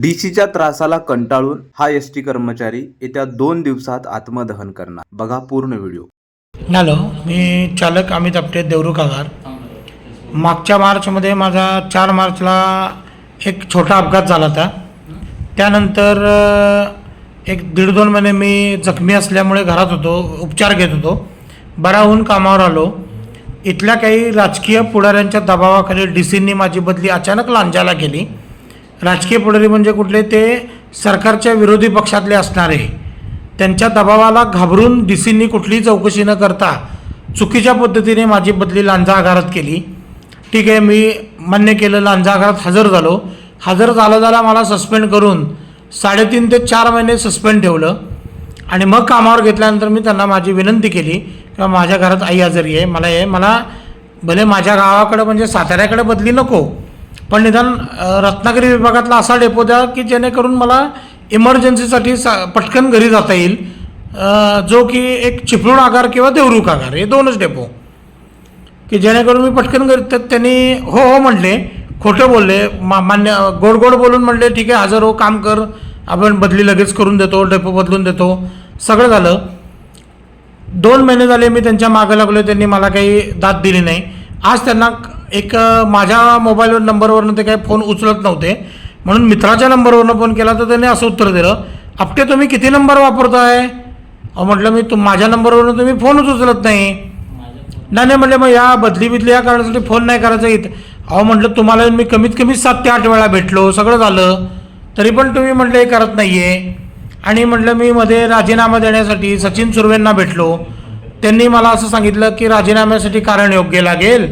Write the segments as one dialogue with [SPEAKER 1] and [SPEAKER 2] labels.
[SPEAKER 1] डीसीच्या त्रासाला कंटाळून हा एसटी कर्मचारी येत्या 2 दिवसात आत्मदहन करणार. बघा पूर्ण व्हिडिओ.
[SPEAKER 2] हॅलो, मी चालक अमित आपटे, देवरू कागार. मागच्या मार्चमध्ये माझा 4 मार्चला एक छोटा अपघात झाला होता. त्यानंतर एक 1.5-2 महिने मी जखमी असल्यामुळे घरात होतो, उपचार घेत होतो. बरा होऊन कामावर आलो. इथल्या काही राजकीय पुढाऱ्यांच्या दबावाखाली डीसींनी माझी बदली अचानक लांजाला केली. राजकीय पुढारी म्हणजे कुठले, ते सरकारच्या विरोधी पक्षातले असणारे. त्यांच्या दबावाला घाबरून डीसींनी कुठलीही चौकशी न करता चुकीच्या पद्धतीने माझी बदली लांजा आगारात केली. ठीक आहे, मी मान्य केलं, लांजा आगारात हजर झालो. हजर झालं मला सस्पेंड करून 3.5 ते 4 महिने सस्पेंड ठेवलं. आणि मग कामावर घेतल्यानंतर मी त्यांना माझी विनंती केली किंवा माझ्या घरात आई आजारी आहे, मला भले माझ्या गावाकडं म्हणजे साताऱ्याकडे बदली नको, पण निदान रत्नागिरी विभागातला असा डेपो द्या की जेणेकरून मला इमर्जन्सीसाठी पटकन घरी जाता येईल, जो की एक चिपळूण आगार किंवा देवरुख आगार, हे 2च डेपो, की जेणेकरून मी पटकन घरी. तर त्यांनी हो हो म्हटले, खोटं बोलले, मान्य गोड गोड बोलून म्हटले ठीक आहे हजर हो, काम कर, आपण बदली लगेच करून देतो, डेपो बदलून देतो. सगळं झालं. 2 महिने झाले मी त्यांच्या मागं लागलो, त्यांनी मला काही दाद दिली नाही. आज त्यांना एक माझ्या मोबाईलवर नंबरवरून ते काही फोन उचलत नव्हते, म्हणून मित्राच्या नंबरवरून फोन केला तर त्यांनी असं उत्तर दिलं, आपटे तुम्ही किती नंबर वापरताय? म्हटलं मी माझ्या नंबरवरून तुम्ही फोनच उचलत नाही. नाही म्हटलं मग या बदली या कारणासाठी फोन नाही करायचा इथं. म्हटलं तुम्हाला मी कमीत कमी 7 ते 8 वेळा भेटलो, सगळं झालं, तरी पण तुम्ही म्हटलं हे करत नाही आहे. आणि म्हटलं मी मध्ये राजीनामा देण्यासाठी सचिन सुर्वेंना भेटलो. त्यांनी मला असं सांगितलं की राजीनाम्यासाठी कारण योग्य लागेल,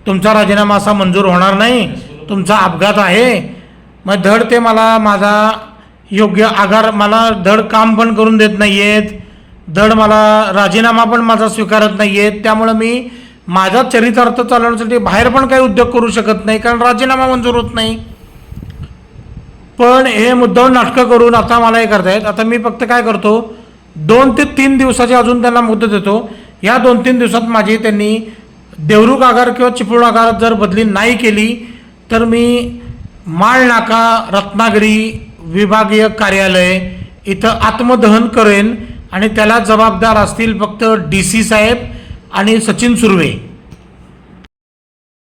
[SPEAKER 2] तुमचा राजीनामा असा मंजूर होणार नाही, तुमचा अपघात आहे. मग धड ते मला माझा योग्य आगार, मला धड काम पण करून देत नाही आहेत, धड मला राजीनामा पण माझा स्वीकारत नाही आहेत. त्यामुळं मी माझा चरितार्थ चालवण्यासाठी बाहेर पण काही उद्योग करू शकत नाही, कारण राजीनामा मंजूर होत नाही. पण हे मुद्दाम नाटकं करून आता मला हे करतायत. आता मी फक्त काय करतो, 2 ते 3 दिवसाची अजून त्यांना मुदत देतो. या 2-3 दिवसात माझी त्यांनी देवरुख आगार किंवा चिपळूण आगारात जर बदली नाही केली तर मी माळ नाका रत्नागिरी विभागीय कार्यालय इथं आत्मदहन करेन. आणि त्याला जबाबदार असतील फक्त DC साहेब आणि सचिन सुर्वे.